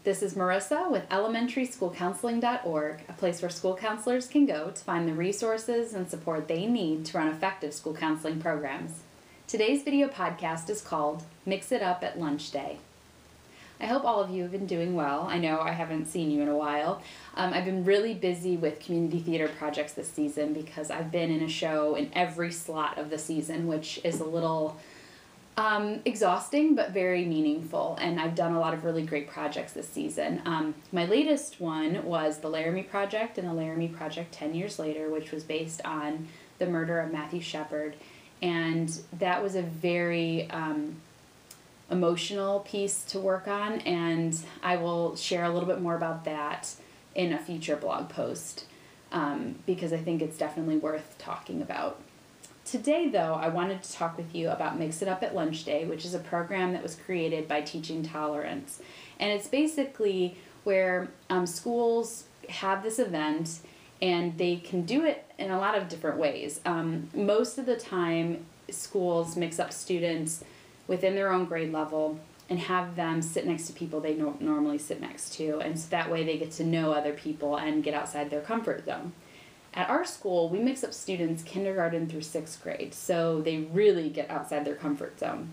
This is Marissa with elementarySchoolCounseling.org, a place where school counselors can go to find the resources and support they need to run effective school counseling programs. Today's video podcast is called Mix It Up at Lunch Day. I hope all of you have been doing well. I know I haven't seen you in a while. I've been really busy with community theater projects this season because I've been in a show in every slot of the season, which is a little exhausting but very meaningful, and I've done a lot of really great projects this season. My latest one was the Laramie Project and the Laramie Project 10 Years Later, which was based on the murder of Matthew Shepard, and that was a very emotional piece to work on, and I will share a little bit more about that in a future blog post because I think it's definitely worth talking about. Today, though, I wanted to talk with you about Mix It Up at Lunch Day, which is a program that was created by Teaching Tolerance. And it's basically where schools have this event, and they can do it in a lot of different ways. Most of the time, schools mix up students within their own grade level and have them sit next to people they don't normally sit next to. And so that way they get to know other people and get outside their comfort zone. At our school, we mix up students kindergarten through 6th grade, so they really get outside their comfort zone.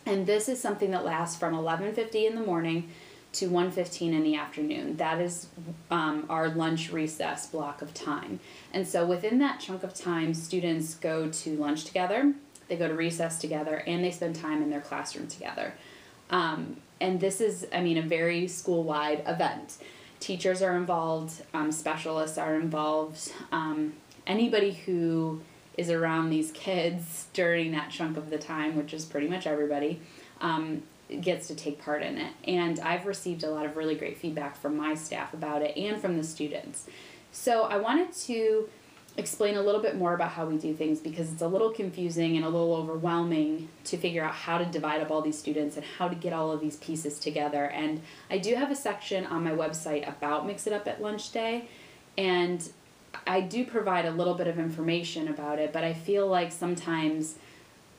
And this is something that lasts from 11:50 in the morning to 1:15 in the afternoon. That is our lunch recess block of time. And so within that chunk of time, students go to lunch together, they go to recess together, and they spend time in their classroom together. And this is, a very school-wide event. Teachers are involved, specialists are involved. Anybody who is around these kids during that chunk of the time, which is pretty much everybody, gets to take part in it. And I've received a lot of really great feedback from my staff about it and from the students. So I wanted to explain a little bit more about how we do things because it's a little confusing and a little overwhelming to figure out how to divide up all these students and how to get all of these pieces together. And I do have a section on my website about Mix It Up at Lunch Day, and I do provide a little bit of information about it, but I feel like sometimes,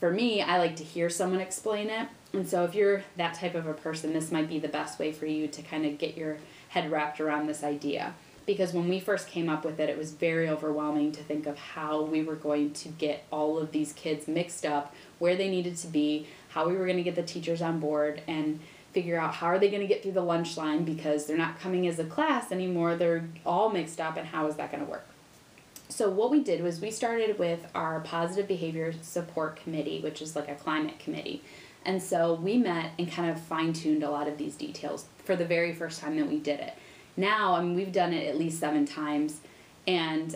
for me, I like to hear someone explain it. And so if you're that type of a person, this might be the best way for you to kind of get your head wrapped around this idea. Because when we first came up with it, it was very overwhelming to think of how we were going to get all of these kids mixed up, where they needed to be, how we were going to get the teachers on board, and figure out how are they going to get through the lunch line because they're not coming as a class anymore, they're all mixed up, and how is that going to work? So what we did was we started with our Positive Behavior Support Committee, which is like a climate committee. And so we met and kind of fine-tuned a lot of these details for the very first time that we did it. Now, we've done it at least 7 times, and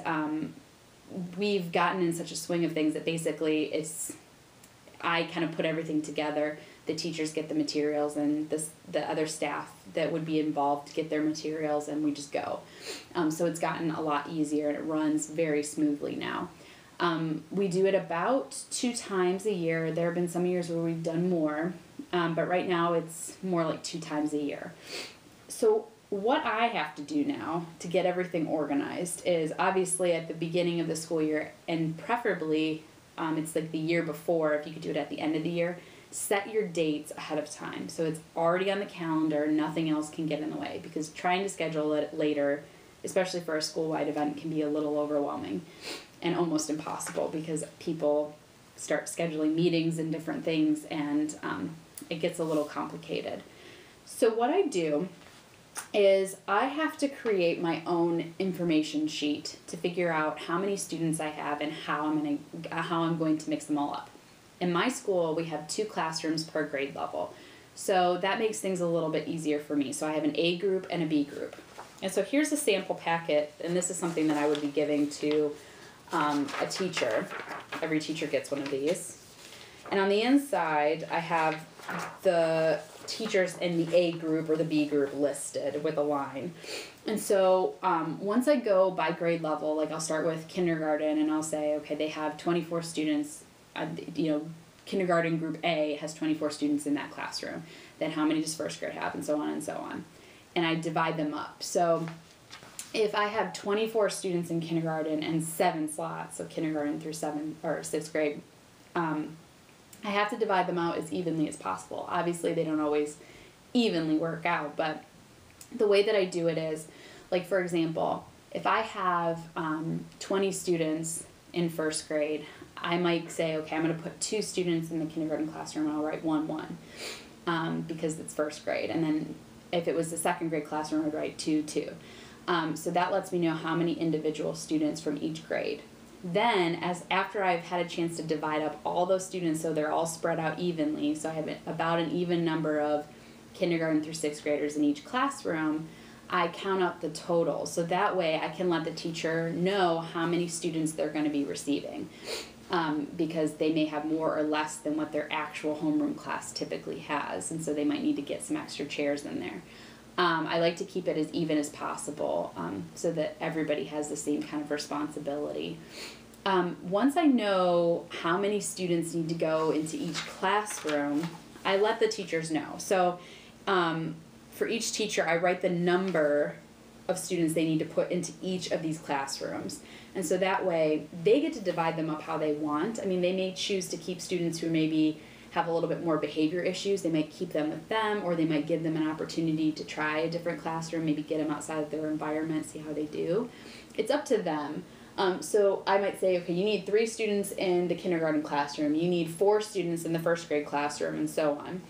we've gotten in such a swing of things that basically I kind of put everything together. The teachers get the materials, and the other staff that would be involved get their materials, and we just go. So it's gotten a lot easier, and it runs very smoothly now. We do it about 2 times a year. There have been some years where we've done more, but right now it's more like 2 times a year. So what I have to do now to get everything organized is obviously at the beginning of the school year, and preferably it's like the year before, if you could do it at the end of the year, set your dates ahead of time. So it's already on the calendar, nothing else can get in the way, because trying to schedule it later, especially for a school-wide event, can be a little overwhelming and almost impossible because people start scheduling meetings and different things, and it gets a little complicated. So what I do is I have to create my own information sheet to figure out how many students I have and how I'm going to mix them all up. In my school, we have 2 classrooms per grade level, so that makes things a little bit easier for me. So I have an A group and a B group. And so here's a sample packet, and this is something that I would be giving to a teacher. Every teacher gets one of these. And on the inside, I have the teachers in the A group or the B group listed with a line. And so once I go by grade level, like I'll start with kindergarten and I'll say, okay, they have 24 students, kindergarten group A has 24 students in that classroom. Then how many does 1st grade have, and so on and so on. And I divide them up. So if I have 24 students in kindergarten and 7 slots, so kindergarten through 6th grade, I have to divide them out as evenly as possible. Obviously, they don't always evenly work out, but the way that I do it is, like, for example, if I have 20 students in first grade, I might say, okay, I'm going to put 2 students in the kindergarten classroom and I'll write 1-1 because it's first grade. And then if it was the second grade classroom, I'd write 2-2. So that lets me know how many individual students from each grade. Then, after I've had a chance to divide up all those students so they're all spread out evenly, so I have about an even number of kindergarten through 6th graders in each classroom, I count up the total. So that way I can let the teacher know how many students they're going to be receiving, because they may have more or less than what their actual homeroom class typically has, and so they might need to get some extra chairs in there. I like to keep it as even as possible, so that everybody has the same kind of responsibility. Once I know how many students need to go into each classroom, I let the teachers know. So for each teacher, I write the number of students they need to put into each of these classrooms. And so that way, they get to divide them up how they want. I mean, they may choose to keep students who maybe have a little bit more behavior issues. They might keep them with them, or they might give them an opportunity to try a different classroom, maybe get them outside of their environment, see how they do. It's up to them. So I might say, okay, you need 3 students in the kindergarten classroom, you need 4 students in the first grade classroom, and so on.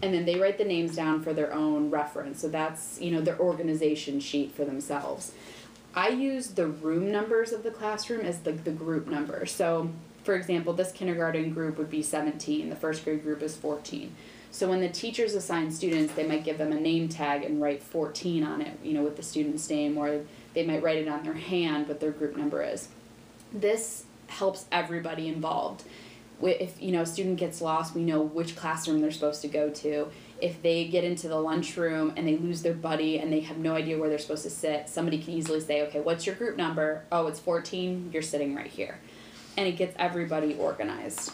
And then they write the names down for their own reference. So that's, their organization sheet for themselves. I use the room numbers of the classroom as the group number. So, for example, this kindergarten group would be 17. The first grade group is 14. So when the teachers assign students, they might give them a name tag and write 14 on it, with the student's name, or they might write it on their hand what their group number is. This helps everybody involved. If a student gets lost, we know which classroom they're supposed to go to. If they get into the lunchroom and they lose their buddy and they have no idea where they're supposed to sit, somebody can easily say, okay, what's your group number? Oh, it's 14, you're sitting right here. And it gets everybody organized.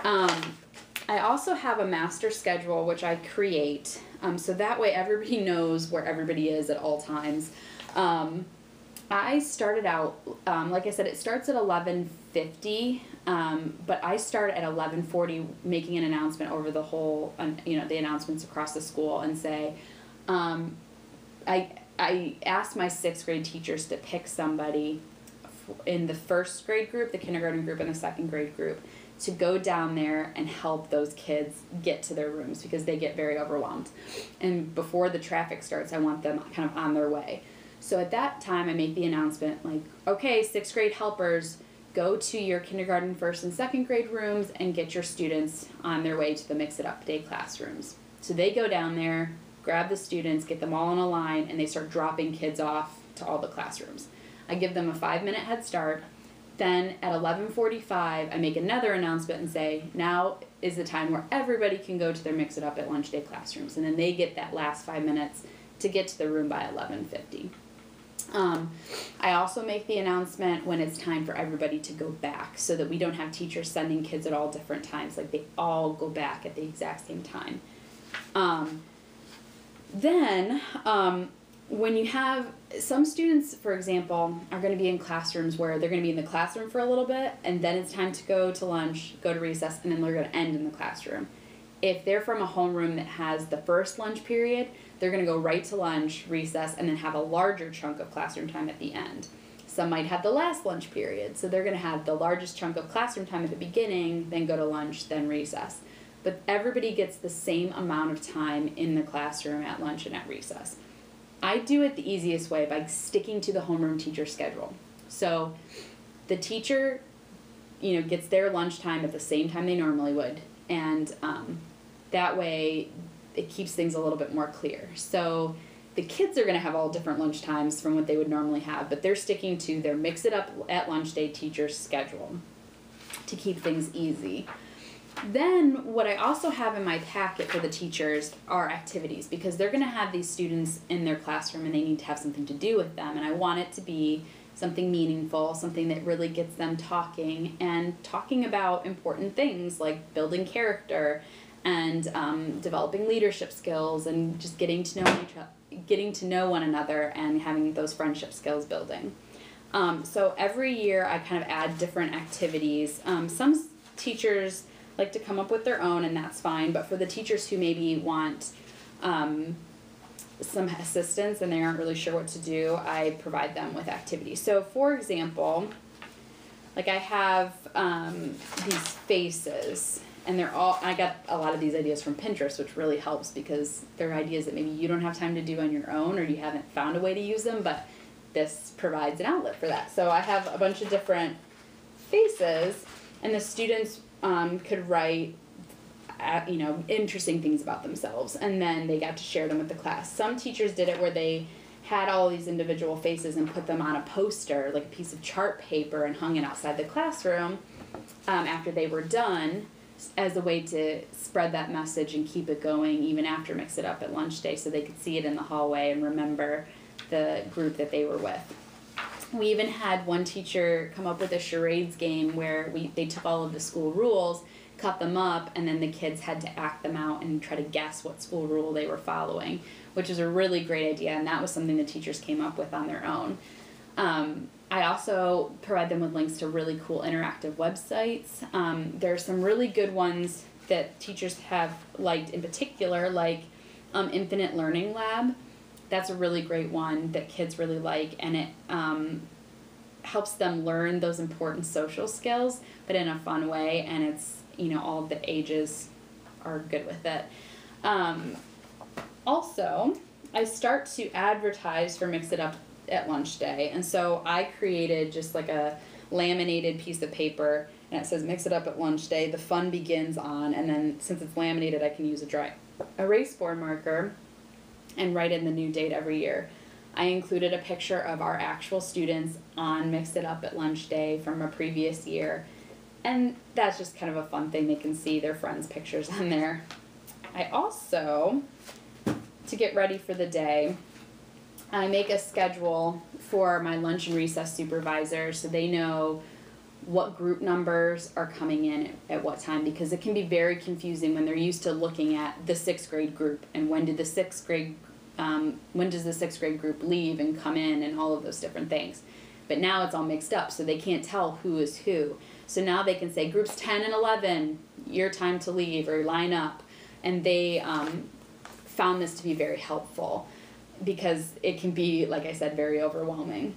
I also have a master schedule, which I create, so that way everybody knows where everybody is at all times. I started out, like I said, it starts at 11:50, but I start at 11:40 making an announcement over the whole, the announcements across the school, and say, I asked my 6th grade teachers to pick somebody in the first grade group, the kindergarten group, and the second grade group to go down there and help those kids get to their rooms because they get very overwhelmed. And before the traffic starts, I want them kind of on their way. So at that time, I make the announcement like, okay, 6th grade helpers, go to your kindergarten, 1st and 2nd grade rooms and get your students on their way to the Mix It Up Day classrooms. So they go down there, grab the students, get them all in a line, and they start dropping kids off to all the classrooms. I give them a 5-minute head start. Then at 11:45, I make another announcement and say, now is the time where everybody can go to their Mix It Up at Lunch Day classrooms. And then they get that last 5 minutes to get to the room by 11:50. I also make the announcement when it's time for everybody to go back so that we don't have teachers sending kids at all different times. Like, they all go back at the exact same time. When you have some students, for example, are going to be in classrooms where they're going to be in the classroom for a little bit, and then it's time to go to lunch, go to recess, and then they're going to end in the classroom. If they're from a homeroom that has the first lunch period, they're going to go right to lunch, recess, and then have a larger chunk of classroom time at the end. Some might have the last lunch period, so they're going to have the largest chunk of classroom time at the beginning, then go to lunch, then recess. But everybody gets the same amount of time in the classroom at lunch and at recess. I do it the easiest way by sticking to the homeroom teacher schedule. So the teacher, gets their lunchtime at the same time they normally would, and that way it keeps things a little bit more clear. So the kids are going to have all different lunch times from what they would normally have, but they're sticking to their Mix It Up at Lunch Day teacher's schedule to keep things easy. Then what I also have in my packet for the teachers are activities, because they're going to have these students in their classroom and they need to have something to do with them, and I want it to be something meaningful, something that really gets them talking about important things like building character and developing leadership skills and just getting to know one another and having those friendship skills building. So every year I kind of add different activities. Some teachers like to come up with their own, and that's fine, but for the teachers who maybe want some assistance and they aren't really sure what to do, I provide them with activities. So for example, like I have these faces, and I got a lot of these ideas from Pinterest, which really helps because they're ideas that maybe you don't have time to do on your own or you haven't found a way to use them, but this provides an outlet for that. So I have a bunch of different faces, and the students could write interesting things about themselves, and then they got to share them with the class. Some teachers did it where they had all these individual faces and put them on a poster, like a piece of chart paper, and hung it outside the classroom after they were done, as a way to spread that message and keep it going even after Mix It Up at lunch day, so they could see it in the hallway and remember the group that they were with. We even had one teacher come up with a charades game where they took all of the school rules, cut them up, and then the kids had to act them out and try to guess what school rule they were following, which was a really great idea, and that was something the teachers came up with on their own. I also provide them with links to really cool interactive websites. There are some really good ones that teachers have liked in particular, like Infinite Learning Lab. That's a really great one that kids really like, and it helps them learn those important social skills, but in a fun way, and it's, all of the ages are good with it. Also, I start to advertise for Mix It Up at lunch day, and so I created just like a laminated piece of paper, and it says Mix It Up at lunch day, the fun begins on, and then since it's laminated I can use a dry erase board marker and write in the new date every year. I included a picture of our actual students on Mix It Up at lunch day from a previous year, and that's just kind of a fun thing. They can see their friends' pictures on there. I also, to get ready for the day, I make a schedule for my lunch and recess supervisors so they know what group numbers are coming in at what time, because it can be very confusing when they're used to looking at the 6th grade group and when does the 6th grade group leave and come in and all of those different things. But now it's all mixed up, so they can't tell who is who. So now they can say groups 10 and 11, your time to leave, or line up. And they found this to be very helpful, because it can be, like I said, very overwhelming.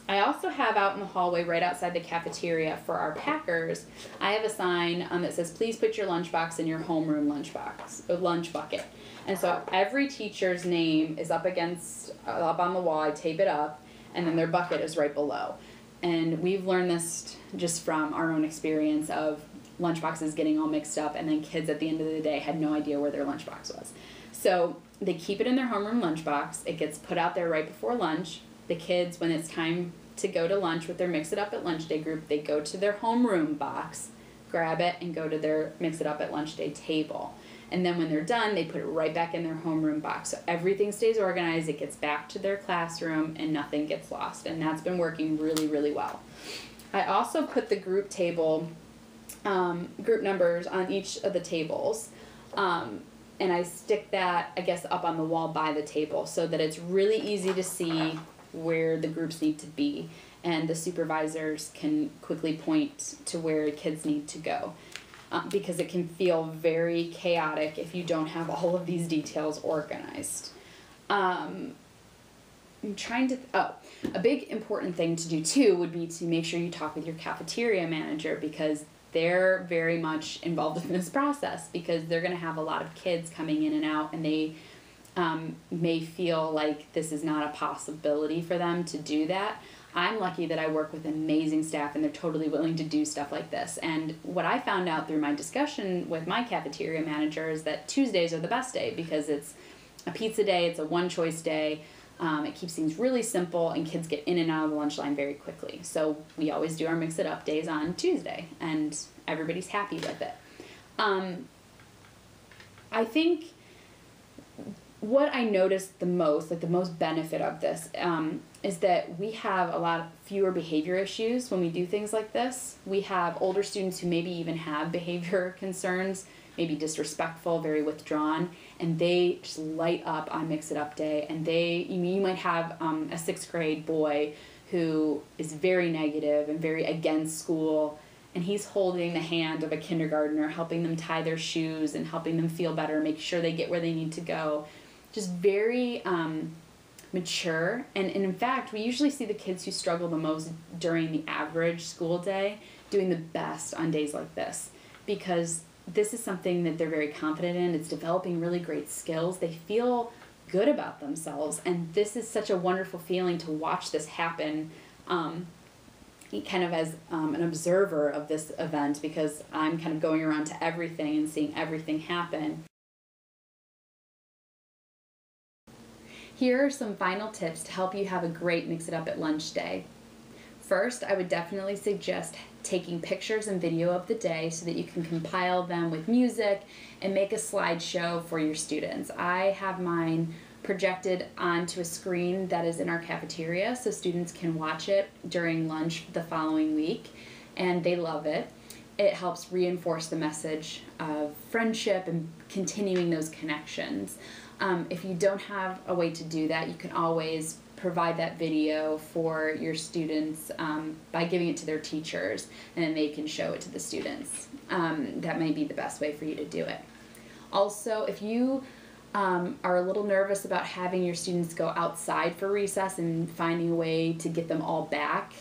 I also have out in the hallway right outside the cafeteria for our packers, I have a sign that says, please put your lunchbox in your homeroom lunch bucket. And so every teacher's name is up on the wall. I tape it up, and then their bucket is right below. And we've learned this just from our own experience of lunchboxes getting all mixed up, and then kids at the end of the day had no idea where their lunchbox was. So they keep it in their homeroom lunchbox. It gets put out there right before lunch. The kids, when it's time to go to lunch with their Mix It Up at Lunch Day group, they go to their homeroom box, grab it, and go to their Mix It Up at Lunch Day table. And then when they're done, they put it right back in their homeroom box. So everything stays organized, it gets back to their classroom, and nothing gets lost. And that's been working really, really well. I also put the group numbers on each of the tables. And I stick that, I guess, up on the wall by the table so that it's really easy to see where the groups need to be, and the supervisors can quickly point to where kids need to go, because it can feel very chaotic if you don't have all of these details organized. I'm trying to, a big important thing to do too would be to make sure you talk with your cafeteria manager, because they're very much involved in this process, because they're going to have a lot of kids coming in and out, and they may feel like this is not a possibility for them to do that. I'm lucky that I work with amazing staff, and they're totally willing to do stuff like this. And what I found out through my discussion with my cafeteria manager is that Tuesdays are the best day, because it's a pizza day, it's a one-choice day. It keeps things really simple, and kids get in and out of the lunch line very quickly. So we always do our Mix It Up days on Tuesday, and everybody's happy with it. I think what I noticed the most, like the most benefit of this, is that we have a lot fewer behavior issues when we do things like this. We have older students who maybe even have behavior concerns, maybe disrespectful, very withdrawn, and they just light up on Mix It Up Day. And you might have a 6th grade boy who is very negative and very against school, and he's holding the hand of a kindergartner, helping them tie their shoes and helping them feel better, make sure they get where they need to go. just very mature. And in fact, we usually see the kids who struggle the most during the average school day doing the best on days like this, because this is something that they're very confident in. It's developing really great skills. They feel good about themselves, and this is such a wonderful feeling to watch this happen, kind of as an observer of this event, because I'm kind of going around to everything and seeing everything happen. Here are some final tips to help you have a great Mix It Up at Lunch day. First, I would definitely suggest taking pictures and video of the day so that you can compile them with music and make a slideshow for your students. I have mine projected onto a screen that is in our cafeteria so students can watch it during lunch the following week, and they love it. It helps reinforce the message of friendship and continuing those connections. If you don't have a way to do that, you can always provide that video for your students by giving it to their teachers, and then they can show it to the students. That may be the best way for you to do it. Also, if you are a little nervous about having your students go outside for recess and finding a way to get them all back,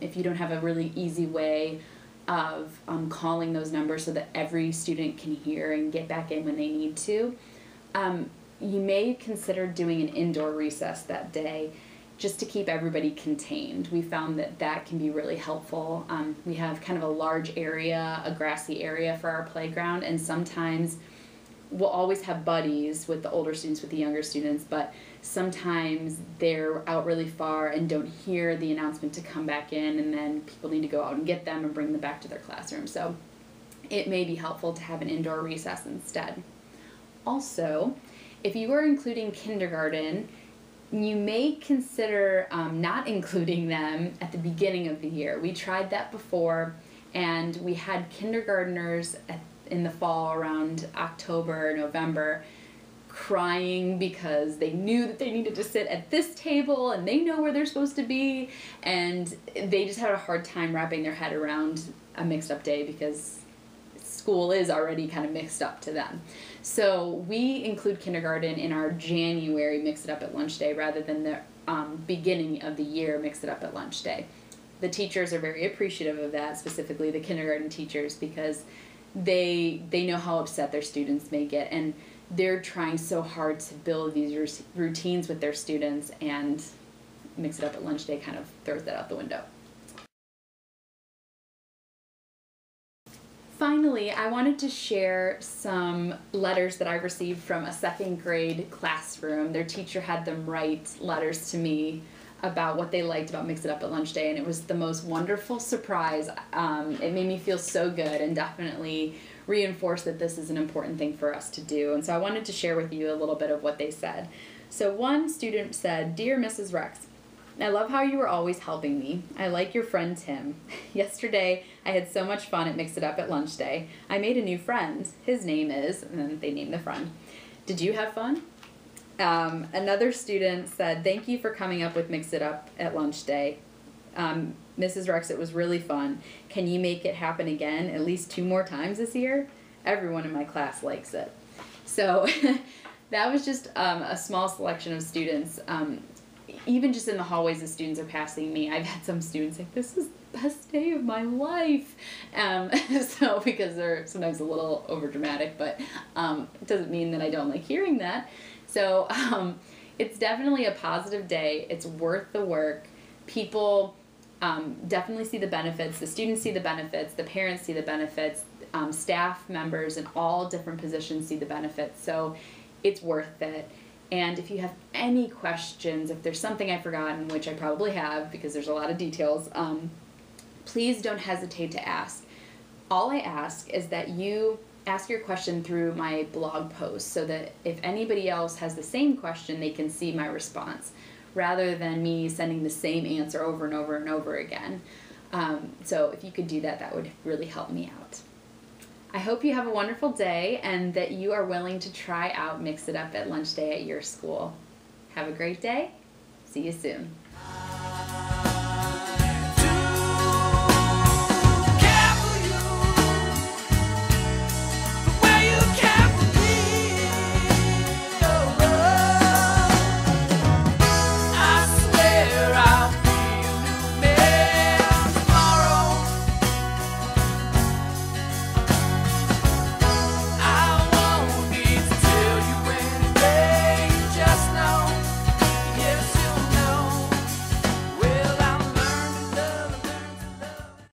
if you don't have a really easy way of calling those numbers so that every student can hear and get back in when they need to, you may consider doing an indoor recess that day just to keep everybody contained. We found that that can be really helpful. We have kind of a large area, a grassy area for our playground, and sometimes we'll always have buddies with the older students, with the younger students, but sometimes they're out really far and don't hear the announcement to come back in, and then people need to go out and get them and bring them back to their classroom. So it may be helpful to have an indoor recess instead. Also, if you are including kindergarten, you may consider not including them at the beginning of the year. We tried that before, and we had kindergartners in the fall around October, November, crying because they knew that they needed to sit at this table and they know where they're supposed to be, and they just had a hard time wrapping their head around a mixed up day because school is already kind of mixed up to them. So we include kindergarten in our January Mix It Up at Lunch Day rather than the beginning of the year Mix It Up at Lunch Day. The teachers are very appreciative of that, specifically the kindergarten teachers, because they know how upset their students may get, and they're trying so hard to build these routines with their students, and Mix It Up at Lunch Day kind of throws that out the window. Finally, I wanted to share some letters that I received from a second grade classroom. Their teacher had them write letters to me about what they liked about Mix It Up at Lunch Day, and it was the most wonderful surprise. It made me feel so good and definitely reinforced that this is an important thing for us to do. And so I wanted to share with you a little bit of what they said. So one student said, "Dear Mrs. Rex, I love how you are always helping me. I like your friend Tim. Yesterday, I had so much fun at Mix It Up at Lunch Day. I made a new friend. His name is," and then they named the friend. "Did you have fun?" Another student said, "Thank you for coming up with Mix It Up at Lunch Day. Mrs. Rex, it was really fun. Can you make it happen again at least 2 more times this year? Everyone in my class likes it." So that was just a small selection of students. Even just in the hallways as students are passing me, I've had some students say, "This is the best day of my life." So because they're sometimes a little over dramatic, but it doesn't mean that I don't like hearing that. So it's definitely a positive day. It's worth the work. People definitely see the benefits. The students see the benefits. The parents see the benefits. Staff members in all different positions see the benefits. So it's worth it. And if you have any questions, if there's something I've forgotten, which I probably have because there's a lot of details, please don't hesitate to ask. All I ask is that you ask your question through my blog post so that if anybody else has the same question, they can see my response, rather than me sending the same answer over and over and over again. So if you could do that, that would really help me out. I hope you have a wonderful day and that you are willing to try out Mix It Up at Lunch Day at your school. Have a great day. See you soon.